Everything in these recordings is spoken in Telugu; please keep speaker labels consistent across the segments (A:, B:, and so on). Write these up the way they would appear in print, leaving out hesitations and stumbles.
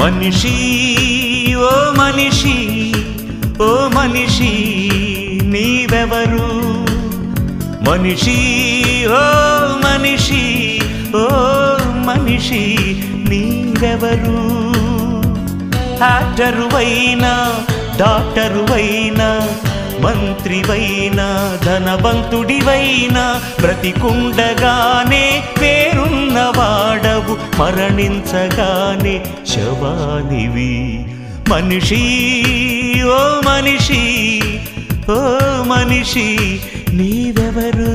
A: మనిషి ఓ మనిషి ఓ మనిషి నీవెవరు మనిషి ఓ మనిషి ఓ మనిషి నీవెవరు యాక్టరువైనా డాక్టరువైనా మంత్రివైనా ధనవంతుడివైనా బ్రతికుండగానే పేరున్నవాడవు మరణించగానే శవానివి మనిషి ఓ మనిషి ఓ మనిషి నీవెవరు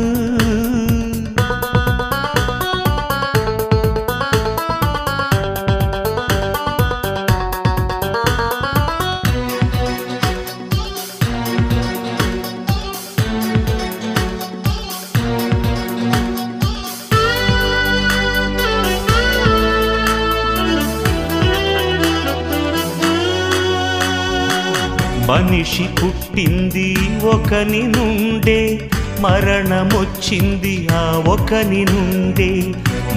A: మనిషి పుట్టింది ఒకని నుండే మరణమొచ్చింది ఆ ఒకని నుండే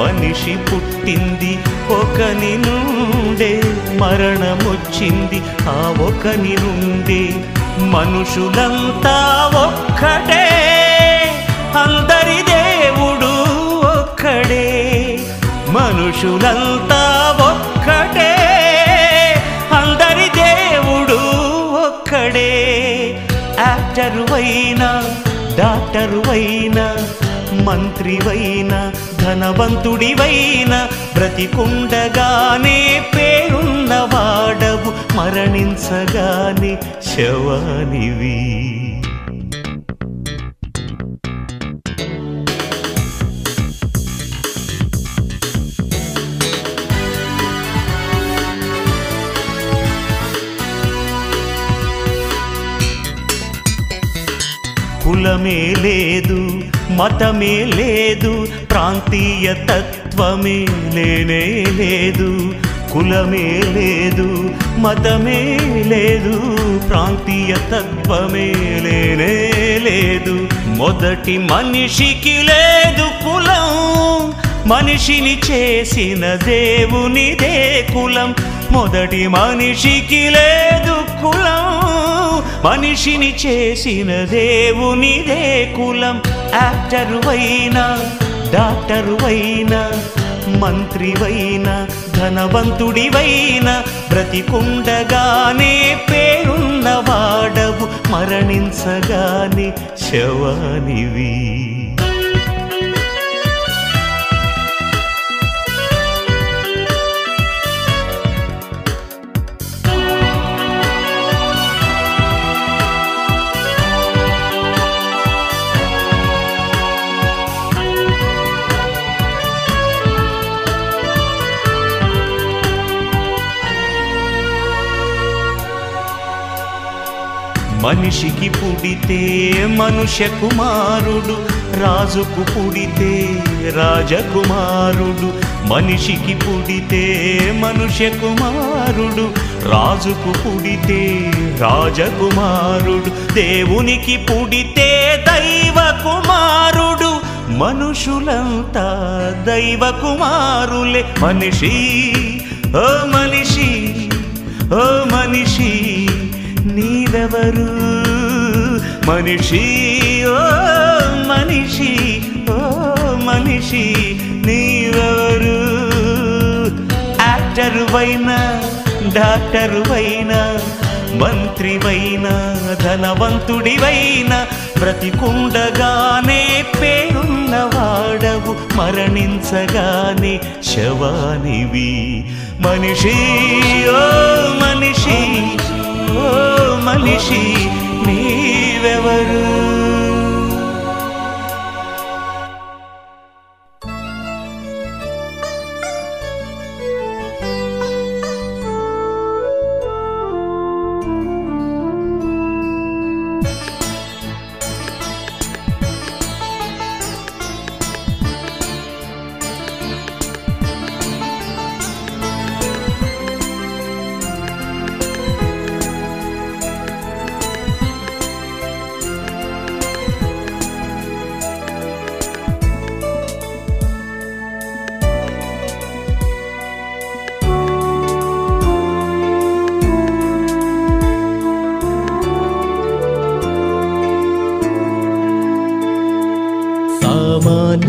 A: మనిషి పుట్టింది ఒకని నుండే మరణమొచ్చింది ఆ ఒకని నుండే మనుషులంతా ఒక్కడే అందరి దేవుడు ఒక్కడే మనుషులంతా ఒక్కడే అందరి దేవుడు ఒక్కడే యాక్టరువైనా డాక్టరువైనా మంత్రివైనా ధనవంతుడివైనా బ్రతికుండగానే పేరున్నవాడవు మరణించగానే శవానివి కులమే లేదు మతమే లేదు ప్రాంతీయ తత్వమే లేనే లేదు కులమే లేదు మతమే లేదు ప్రాంతీయ తత్వమే లేనే లేదు మొదటి మనిషికి లేదు కులం మనిషిని చేసిన దేవునిదే కులం మొదటి మనిషికి లేదు కులం మనిషిని చేసిన దేవునిదే కులం యాక్టరువైనా డాక్టరువైనా మంత్రివైనా ధనవంతుడివైనా బ్రతికుండగానే పేరున్నవాడవు మరణించగానే శవానివి మనిషికి పుడితే మనుష్య కుమారుడు రాజుకు పుడితే రాజకుమారుడు మనిషికి పుడితే మనుష్య కుమారుడు రాజుకు పుడితే రాజకుమారుడు దేవునికి పుడితే దైవ కుమారుడు మనుషులంతా దైవ కుమారులే మనిషి ఓ మనిషి ఓ మనిషి నీవెవరు మనిషి ఓ మనిషి ఓ మనిషి నీవెవరు యాక్టరువైనా డాక్టరువైనా మంత్రివైనా ధనవంతుడివైనా బ్రతికుండగానే పేరున్నవాడవు మరణించగానే శవానివి మనిషి ఓ మనిషి ఓ మనిషి నీవెవరు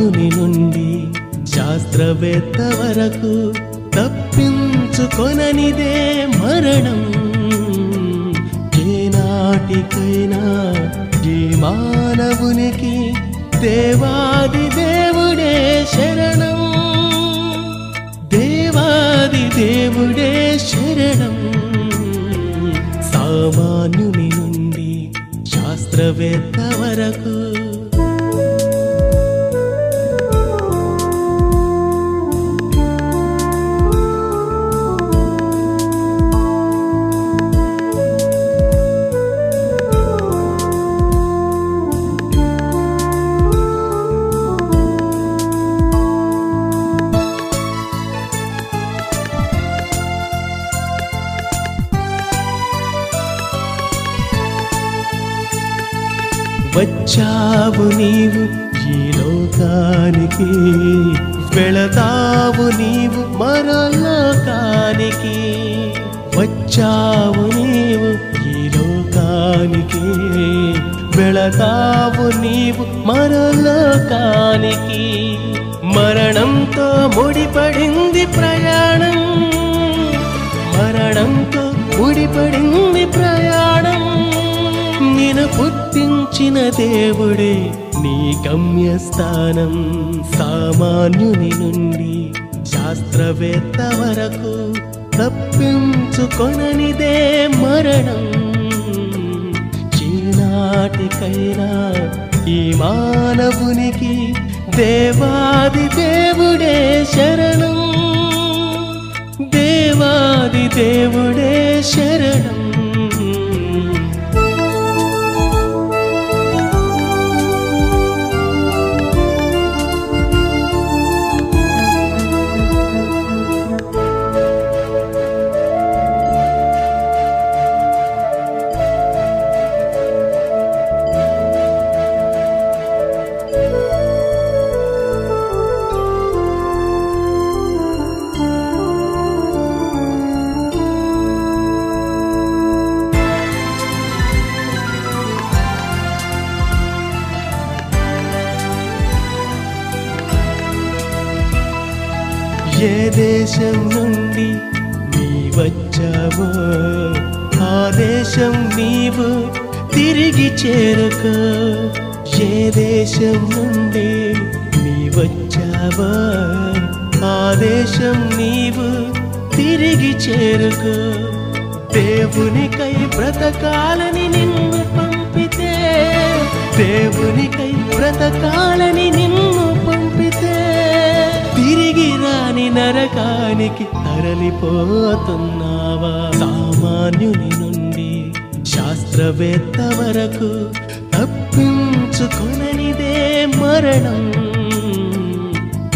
B: సామాన్యుని నుండి శాస్త్రవేత్త వరకు తప్పించుకొననిదే మరణం. ఏనాటికైనా ఈ మానవునికి దేవాది దేవుడే శరణం. దేవాది దేవుడే శరణం. సామాన్యుని నుండి శాస్త్రవేత్త వరకు. వచ్చావు నీవు ఈ లోకానికి, వెళతావు నీవు మరో లోకానికి. వచ్చావు నీవు ఈ లోకానికి, వెళతావు నీవు మరో లోకానికి. మరణంతో ముడిపడింది ప్రయాణం, మరణంతో ముడిపడింది ప్రయాణం. నిన్ను పుట్టించిన దేవుడే నీ గమ్యస్థానం. సామాన్యుని నుండి శాస్త్రవేత్త వరకు తప్పించుకొననిదే మరణం. చీనాటికైనా ఈ మానవునికి దేవాది దేవుడే శరణం. దేవాది దేవుడే శరణం. ఏ దేశం నుండి నీ వచ్చావో ఆ దేశం నీవు తిరిగి చేరుకో. ఏ దేశం నుండి నీ వచ్చావో ఆ దేశం నీవు తిరిగి చేరుకో. దేవునికై బ్రతకాలని నిన్ను పంపితే, దేవునికై బ్రతకాలని నిన్ను పంపితే, తిరిగి రాని నరకానికి తరలిపోతున్నావా? సామాన్యుని నుండి శాస్త్రవేత్త వరకు తప్పించుకొననిదే మరణం.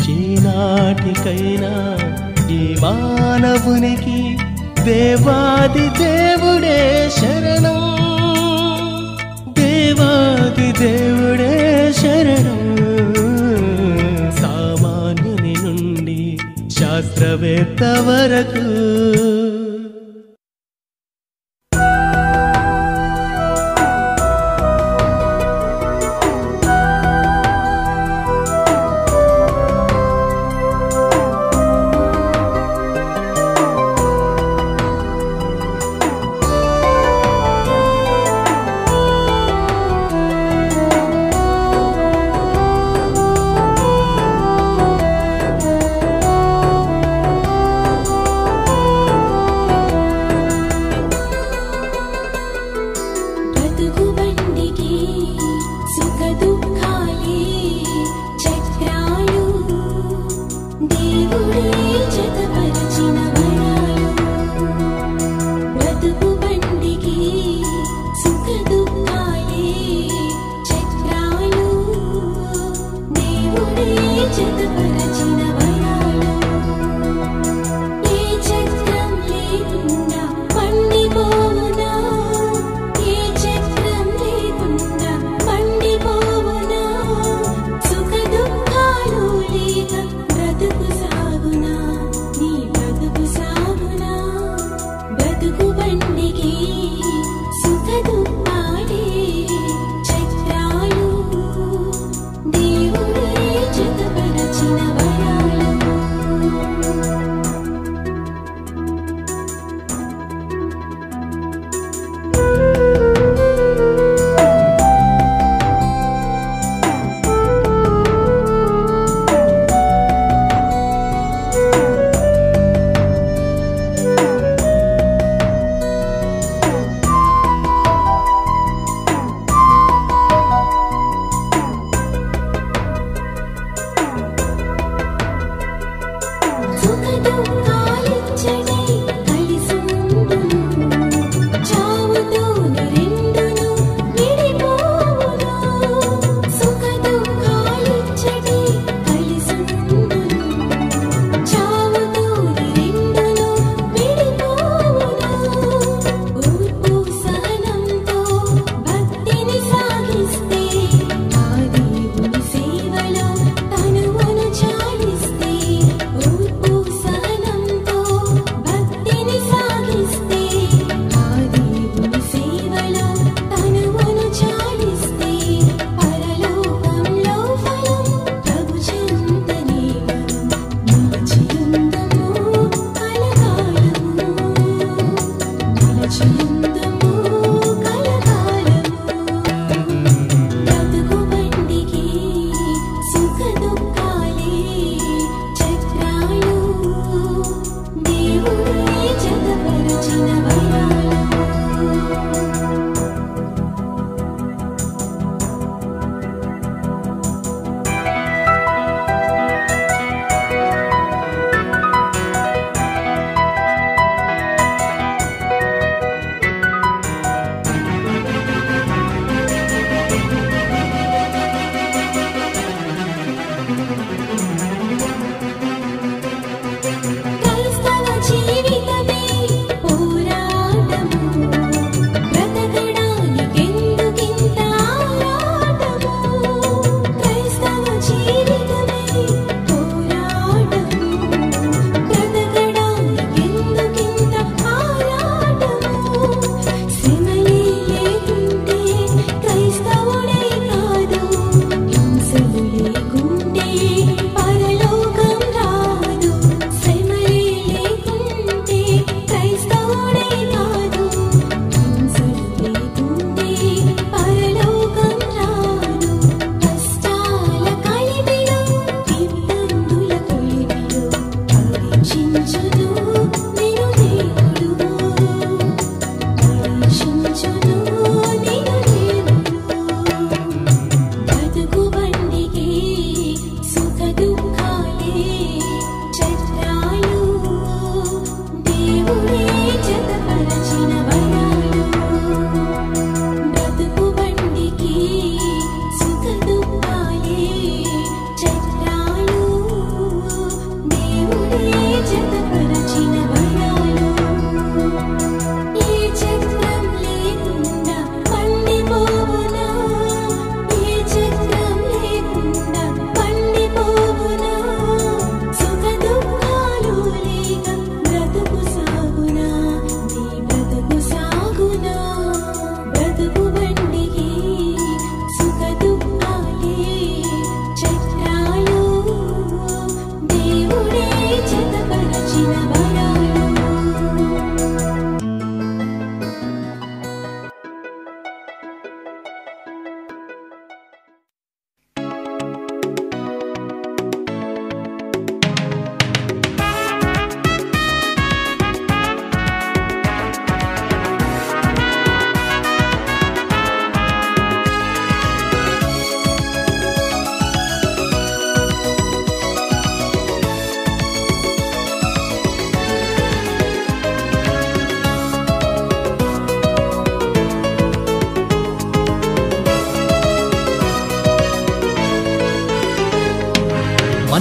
B: చీనాటికైనా ఈ మానవునికి దేవాది దేవుడే శరణం. దేవాది దేవుడే శరణం. సామాన్యుని నుండి శాస్త్రవేత్త వరకు.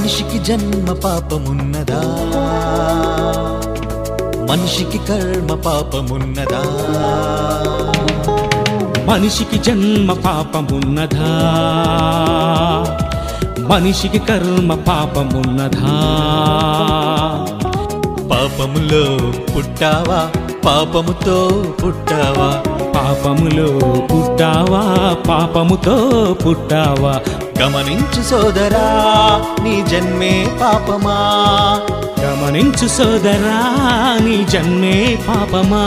C: మనిషికి జన్మ పాపమున్నదా, మనిషికి కర్మ పాపమున్నదా,
A: మనిషికి జన్మ పాపమున్నదా, మనిషికి కర్మ పాపమున్నదా.
C: పాపములో పుట్టావా, పాపముతో పుట్టావా,
A: పాపములో పుట్టావా, పాపముతో పుట్టావా.
C: గమనించు సోదరా నీ జన్మే పాపమా,
A: గమనించు సోదరా నీ జన్మే పాపమా.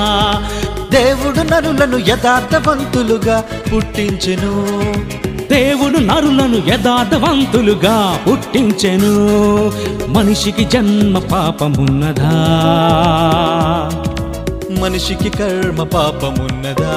C: దేవుడు నరులను యథార్థవంతులుగా పుట్టించెను,
A: దేవుడు నరులను యథార్థవంతులుగా పుట్టించెను. మనిషికి జన్మ పాపమున్నదా,
C: మనిషికి కర్మ పాపమున్నదా.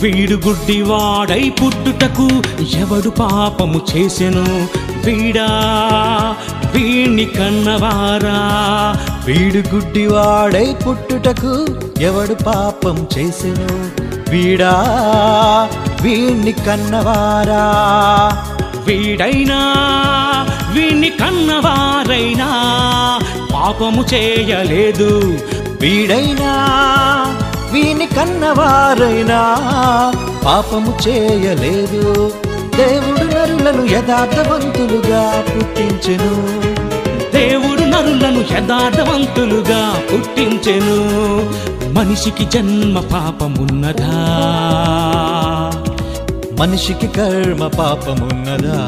A: వీడు గుడ్డివాడై పుట్టుటకు ఎవడు పాపము చేసెను, వీడా వీణ్ణి కన్నవారా.
C: వీడు గుడ్డివాడై పుట్టుటకు ఎవడు పాపం చేసెను, వీడా వీణ్ణి కన్నవారా.
A: వీడైనా వీణ్ణి కన్నవారైనా పాపము చేయలేదు,
C: వీడైనా వీని కన్నవారైనా పాపము చేయలేదు. దేవుడు నరులను యథార్థవంతులుగా పుట్టించెను,
A: దేవుడు నరులను యథార్థవంతులుగా పుట్టించెను. మనిషికి జన్మ పాపమున్నదా,
C: మనిషికి కర్మ పాపమున్నదా.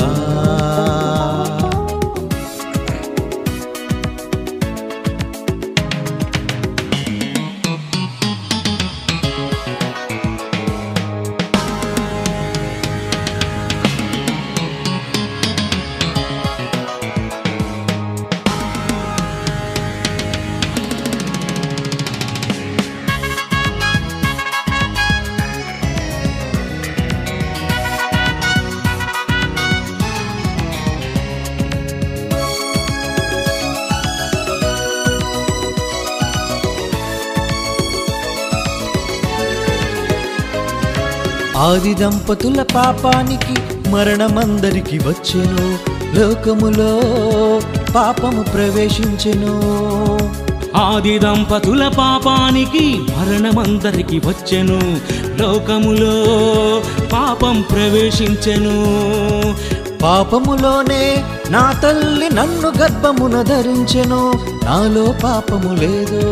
C: ఆది దంపతుల పాపానికి మరణమందరికి వచ్చెను, లోకములో పాపము ప్రవేశించెను.
A: ఆది దంపతుల పాపానికి మరణమందరికి వచ్చెను, లోకములో పాపం ప్రవేశించెను.
C: పాపములోనే నా తల్లి నన్ను గర్భమున ధరించెను, నాలో పాపము లేదు.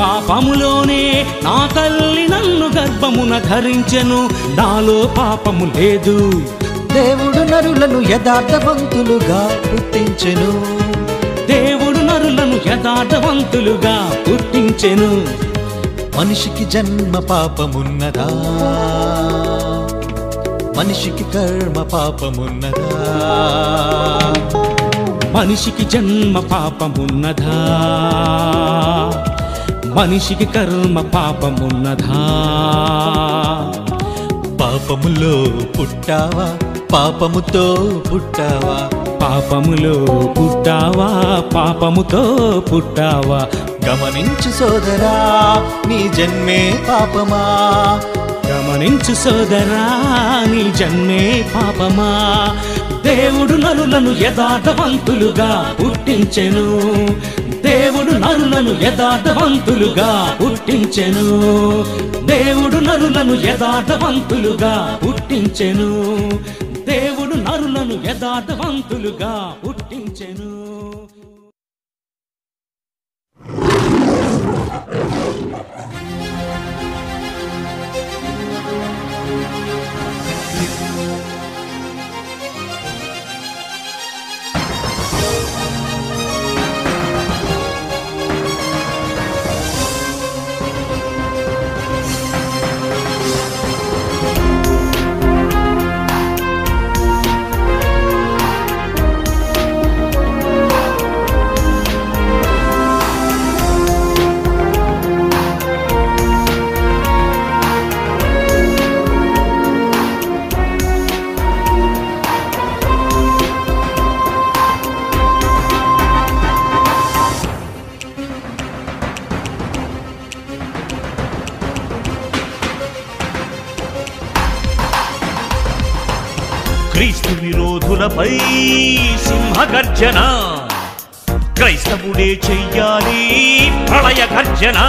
A: పాపములోనే నా తల్లి నన్ను గర్భమున ధరించెను, నాలో పాపము లేదు.
C: దేవుడు నరులను యథార్థవంతులుగా పుట్టించెను,
A: దేవుడు నరులను యథార్థవంతులుగా పుట్టించెను.
C: మనిషికి జన్మ పాపమున్నదా, మనిషికి కర్మ పాపమున్నదా.
A: మనిషికి జన్మ పాపమున్నదా, మనిషికి కర్మ పాపమున్నదా.
C: పాపములో పుట్టావా, పాపముతో పుట్టావా,
A: పాపములో పుట్టావా, పాపముతో పుట్టావా.
C: గమనించు సోదరా నీ జన్మే పాపమా,
A: గమనించు సోదరా నీ జన్మే పాపమా. దేవుడు నరులను యథార్థవంతులుగా పుట్టించెను, దేవుడు నరులను యథార్థవంతులుగా పుట్టించెను. దేవుడు నరులను యథార్థవంతులుగా పుట్టించెను, దేవుడు నరులను యథార్థవంతులుగా పుట్టించెను.
D: క్రీస్తు విరోధులపై సింహగర్జన, క్రైస్తవుడే చెయ్యాలి ప్రళయ గర్జన.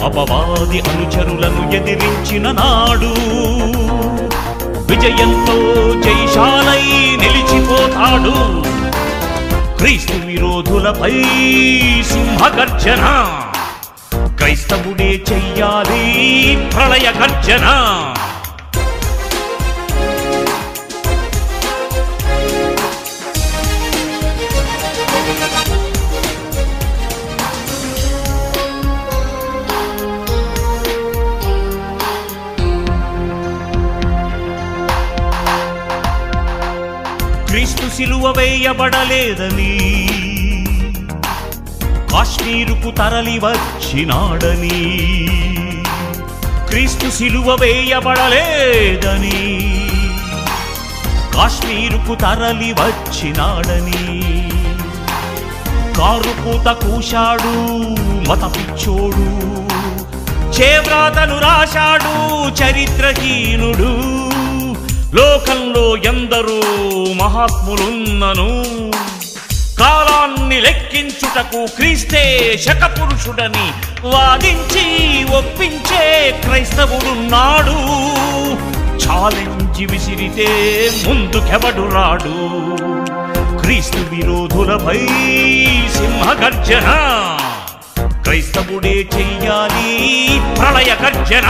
D: అపవాది అనుచరులను ఎదిరించిన నాడు విజయంతో జైశాలై నిలిచిపోతాడు. క్రీస్తు విరోధులపై సింహగర్జన, క్రైస్తవుడే చెయ్యాలి ప్రళయ గర్జన. క్రీస్తు సిలువ వేయబడలేదని, కాశ్మీరుకు తరలి వచ్చినాడని. క్రీస్తు సిలువ వేయబడలేదని, కాశ్మీరుకు తరలి వచ్చినాడని. కారు పూత కూశాడు మత పిచ్చోడు, చేవ్రాతను రాశాడు చరిత్రహీనుడు. లోకంలో ఎందరో మహాత్ములున్నను, కాలాన్ని లెక్కించుటకు క్రీస్తే శకపురుషుడని వాదించి ఒప్పించే క్రైస్తవుడున్నాడు. ఛాలెంజ్ విసిరితే ముందుకెవడు రాడు. క్రీస్తు విరోధులపై సింహగర్జన, క్రైస్తవుడే చెయ్యాలి ప్రళయ గర్జన.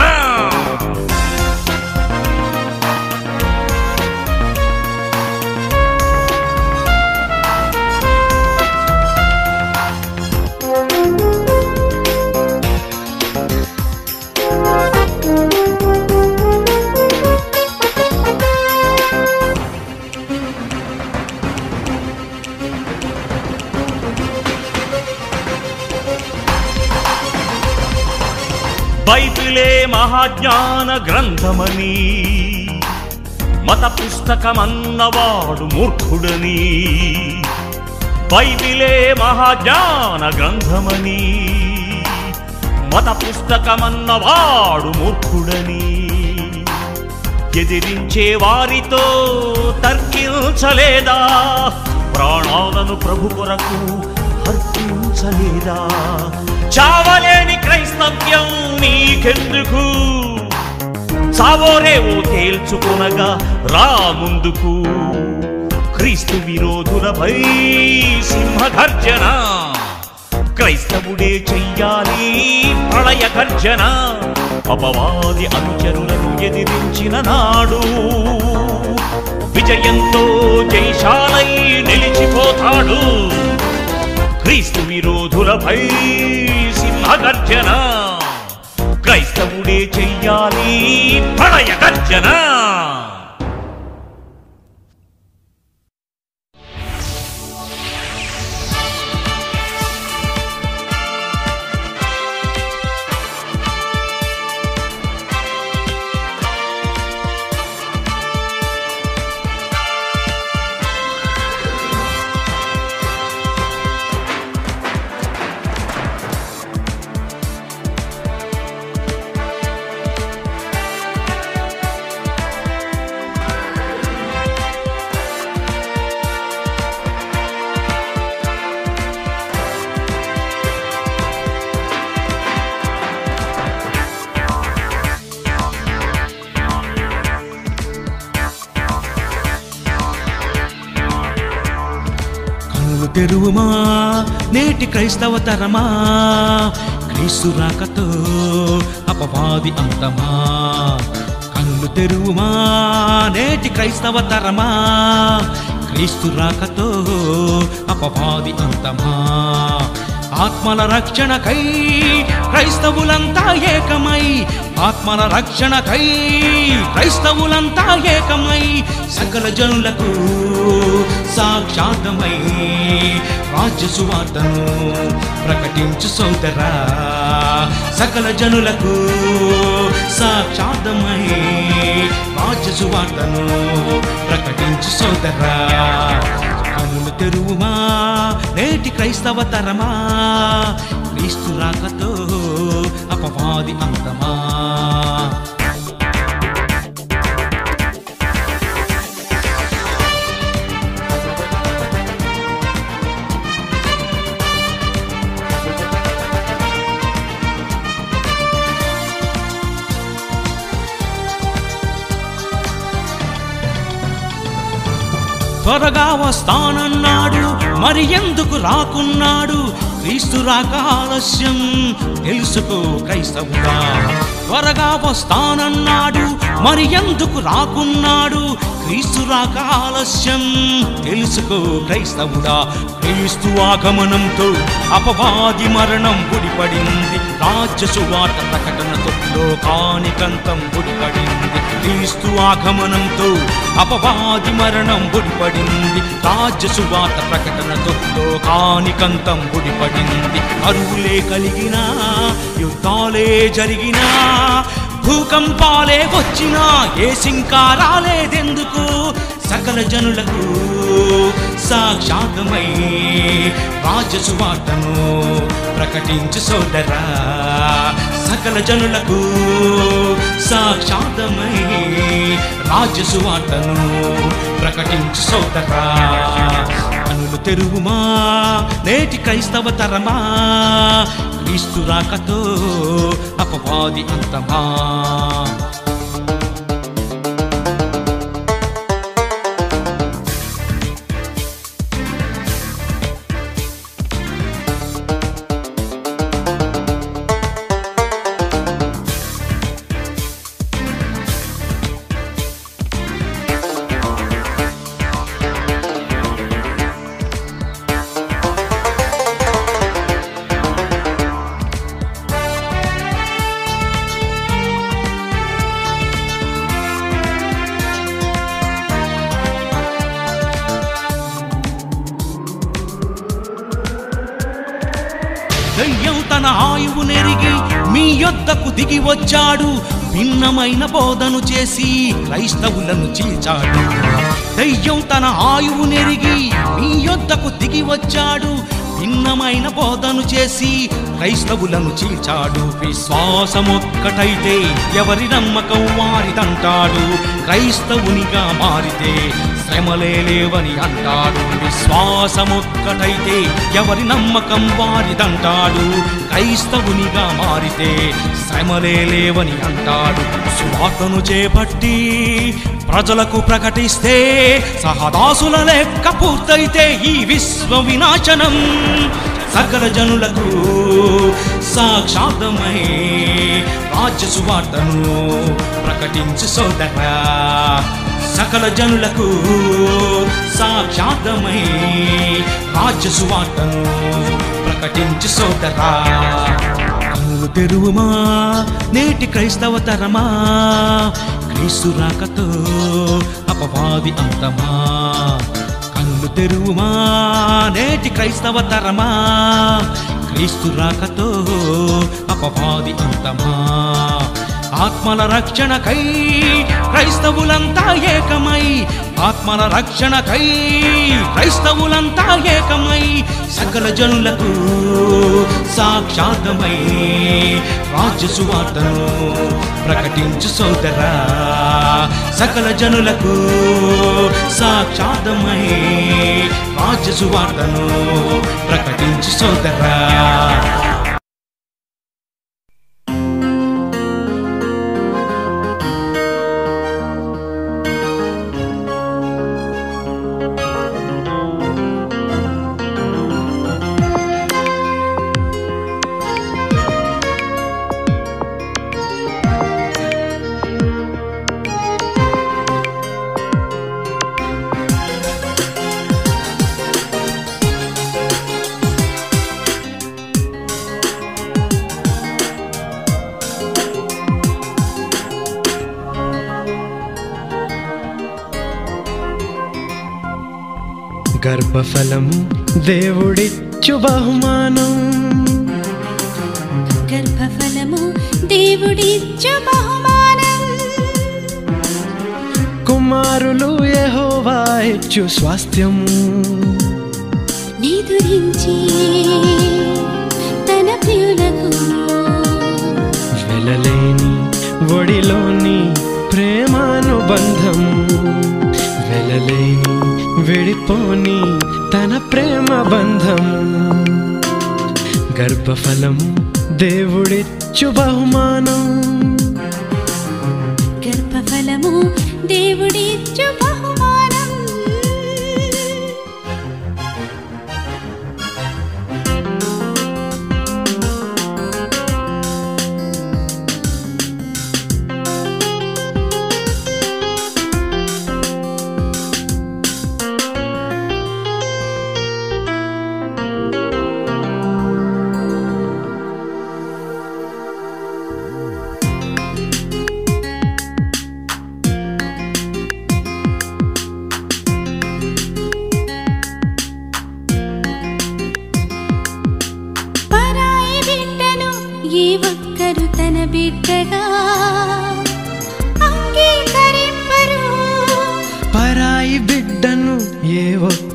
D: బైబిలే మహాజ్ఞాన గ్రంథమని, మత పుస్తకమన్నవాడు మూర్ఖుడని. బైబిలే మహాజ్ఞాన గ్రంథమని, మత పుస్తకమన్నవాడు మూర్ఖుడని. ఎదిరించే వారితో తర్కించలేదా, ప్రాణాలను ప్రభు కొరకు అర్పించలేదా. చావలేని క్రైస్తవ్యం నీకెందుకు, చావోరేవో తేల్చుకొనగా రా ముందుకు. క్రీస్తు విరోధులపై సింహగర్జన, క్రైస్తవుడే చెయ్యాలి ప్రళయ గర్జన. అపవాది అనుచరులను ఎదిరించిన నాడు విజయంతో జైశాలై నిలిచిపోతాడు. క్రీస్తు విరోధులపై సింహగర్జన, క్రైస్తవుడే చెయ్యాలి ప్రళయ గర్జన.
A: తెరువుమా నేటి క్రైస్తవ తరమా, క్రీస్తు రాకతో అపవాది అంతమా. కన్నులు తెరువుమా నేటి క్రైస్తవ తరమా, క్రీస్తు రాకతో అపవాది అంతమా. ఆత్మల రక్షణకై క్రైస్తవులంతా ఏకమై, ఆత్మల రక్షణకై క్రైస్తవులంతా ఏకమై, సకల జనులకు సాక్షాత్మై రాజ్య సువార్తను ప్రకటించు సోదరా. సకల జనులకు సాక్షాత్మై రాజ్య సువార్తను ప్రకటించు సోదరా. కన్నులు తెరువుమా నేటి క్రైస్తవ తరమా, క్రీస్తు రాకతో అపవాది అంతమా. త్వరగా వస్తానన్నాడు, మరి ఎందుకు రాకున్నాడు? క్రీస్తు రాక ఆలస్యం తెలుసుకో క్రైస్తవుడా. త్వరగా వస్తానన్నాడు, మరి ఎందుకు రాకున్నాడు? క్రీస్తు రాక ఆలస్యం తెలుసుకో క్రైస్తవుడా. క్రీస్తు ఆగమనంతో అపవాది మరణం ముడిపడింది, రాజ్య సువార్త ప్రకటనతో లోకానికంతం ముడిపడింది. క్రీస్తు ఆగమనంతో అపవాది మరణం ముడిపడింది, రాజ్య సువార్త ప్రకటనతో లోకానికంతం ముడిపడింది. కరువులే కలిగినా, యుద్ధాలే జరిగినా, భూకంపాలే వచ్చినా యేసింకా రాలేదెందుకు? సకల జనులకు సాక్షాత్మై రాజ్య సువార్తను ప్రకటించు సోదరా. సకల జనులకు సాక్షాత్మై రాజ్య సువార్తను ప్రకటించు సోదరా. కనులు తెరువుమా నేటి క్రైస్తవ తరమా, క్రీస్తు రాకతో అపవాది అంతమా. దయ్యం తన ఆయువు నెరిగి మీ యొద్దకు దిగి వచ్చాడు, భిన్నమైన బోధను చేసి క్రైస్తవులను చీల్చాడు. దయ్యం తన ఆయువు నెరిగి మీ యొద్దకు దిగి వచ్చాడు, భిన్నమైన బోధను చేసి క్రైస్తవులను చీల్చాడు. విశ్వాసమొక్కటైతే ఎవరి నమ్మకం వారిదంటాడు, క్రైస్తవునిగా మారితే శ్రమలే లేవని అంటాడు. విశ్వాసమొక్కటైతే ఎవరి నమ్మకం వారిదంటాడు, క్రైస్తవునిగా మారితే శ్రమలే లేవని అంటాడు. సువార్తను చేపట్టి ప్రజలకు ప్రకటిస్తే సహదాసుల లెక్క పూర్తయితే ఈ విశ్వ వినాశనం సకల జనులకు సాక్షాత్మై రాజ్య సువార్తను ప్రకటించు సోదరా. సకల జనులకు సాక్షాత్మై రాజ్య సువార్తను ప్రకటించు సోదరా. కన్నులు తెరువుమా నేటి క్రైస్తవ తరమా, క్రీస్తు రాకతో అపవాది అంతమా. కన్నులు తెరువుమా నేటి క్రైస్తవ తరమా, క్రీస్తు రాకతో అపవాది అంతమా. ఆత్మల రక్షణకై క్రైస్తవులంతా ఏకమై, ఆత్మల రక్షణకై క్రైస్తవులంతా ఏకమై సకల జనులకు సాక్షాత్మై రాజ్య సువార్తను ప్రకటించు సోదరా. సకల జనులకు సాక్షాత్మై రాజ్య సువార్తను ప్రకటించు సోదరా.
B: గర్భఫలము దేవుడిచ్చు బహుమానం,
E: గర్భఫలము దేవుడిచ్చు బహుమానం.
B: కుమారులు యెహోవా ఇచ్చు స్వాస్థ్యము,
E: నిదురించి తన ప్రియులకు
B: వెలలేని ఒడిలోని ప్రేమానుబంధము, వెలలేని విడిపోని తన ప్రేమ బంధము. గర్భఫలము దేవుడిచ్చు బహుమానం,
E: గర్భఫలము దేవుడిచ్చు బహుమానం.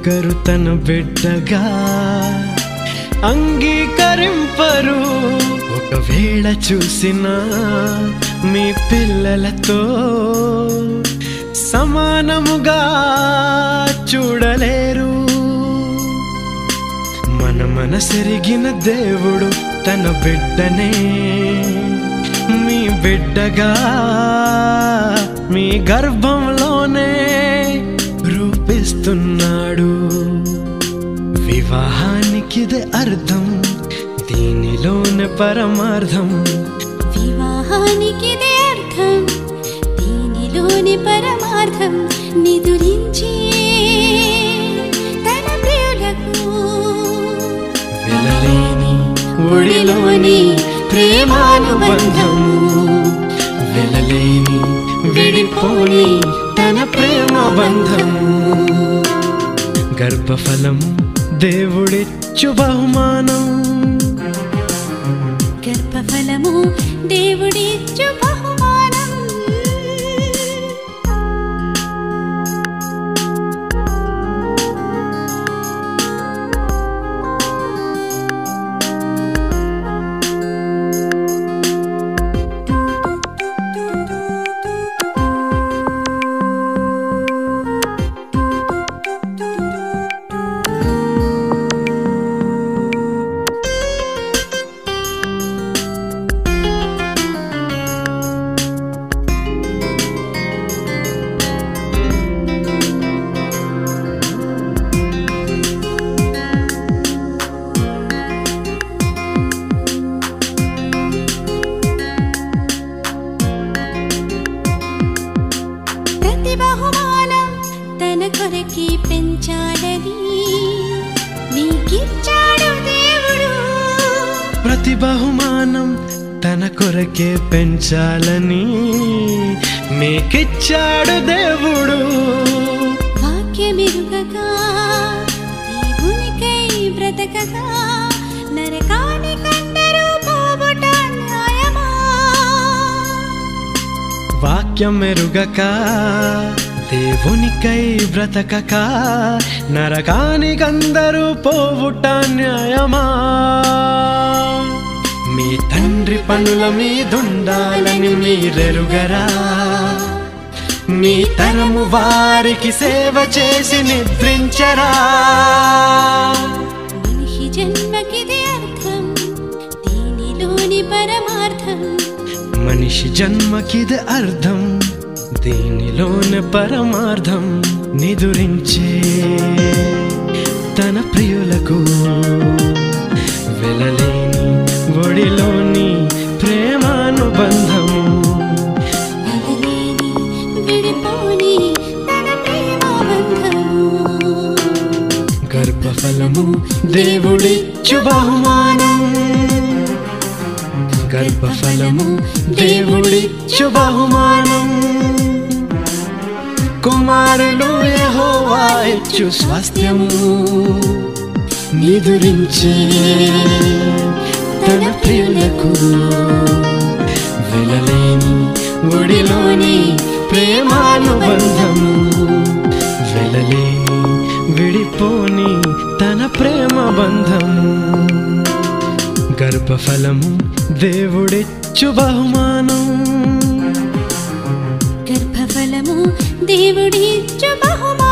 B: ఒక్కరు తన బిడ్డగా అంగీకరింపరు. ఒకవేళ చూసినా మీ పిల్లలతో సమానముగా చూడలేరు. మన మనసెరిగిన దేవుడు తన బిడ్డనే మీ బిడ్డగా మీ గర్భంలోనే రూపిస్తున్నాడు. వివాహానికిదే అర్థం, దీనిలోనే పరమార్థం.
E: వివాహానికిదే అర్థం, దీనిలోని పరమార్థం. నిదురించి తన ప్రియులకు
B: వెలలేని ఒడిలోని ప్రేమానుబంధము, వెలలేని విడిపోని తన ప్రేమ బంధము. గర్భఫలము దేవుడిచ్చు బహుమానం,
E: గర్భఫలము దేవుడిచ్చు బహుమానం. బహుమానం తన కొరకి పెంచాలని నీకిచ్చాడు దేవుడు.
B: ప్రతి బహుమానం తన కొరకే పెంచాలని మీకిచ్చాడు దేవుడు.
E: వాక్యమెరుగగా దేవునికై బ్రతకగా నరకానికందరూ పోవుట న్యాయమా?
B: వాక్యమెరుగక దేవునికై బ్రతకక నరకానికందరూ పోవుట న్యాయమా? మీ తండ్రి పనుల మీదుండాలని మీరెరుగరా? మీ తరము వారికి సేవ చేసి నిద్రించరా?
E: మనిషి జన్మకిదే అర్థం, దీనిలోని పరమార్థం.
B: మనిషి జన్మకిది అర్థం, దీనిలోని పరమార్థం. నిదురించే తన ప్రియులకు వెలలేని ఒడిలోని ప్రేమానుబంధము,
E: వెలలేని విడిపోని తన ప్రేమబంధము.
B: గర్భఫలము దేవుడిచ్చు బహుమానం, గర్భఫలము దేవుడిచ్చు బహుమానం. కుమారులు యెహోవా ఇచ్చు స్వాస్థ్యము, నిదురించే తన ప్రియులకు వెలలేని ఒడిలోని ప్రేమానుబంధము, వెలలేని విడిపోని తన ప్రేమ బంధము. గర్భఫలము దేవుడిచ్చు బహుమానం,
E: గర్భఫలము దేవుడిచ్చు బహుమానం.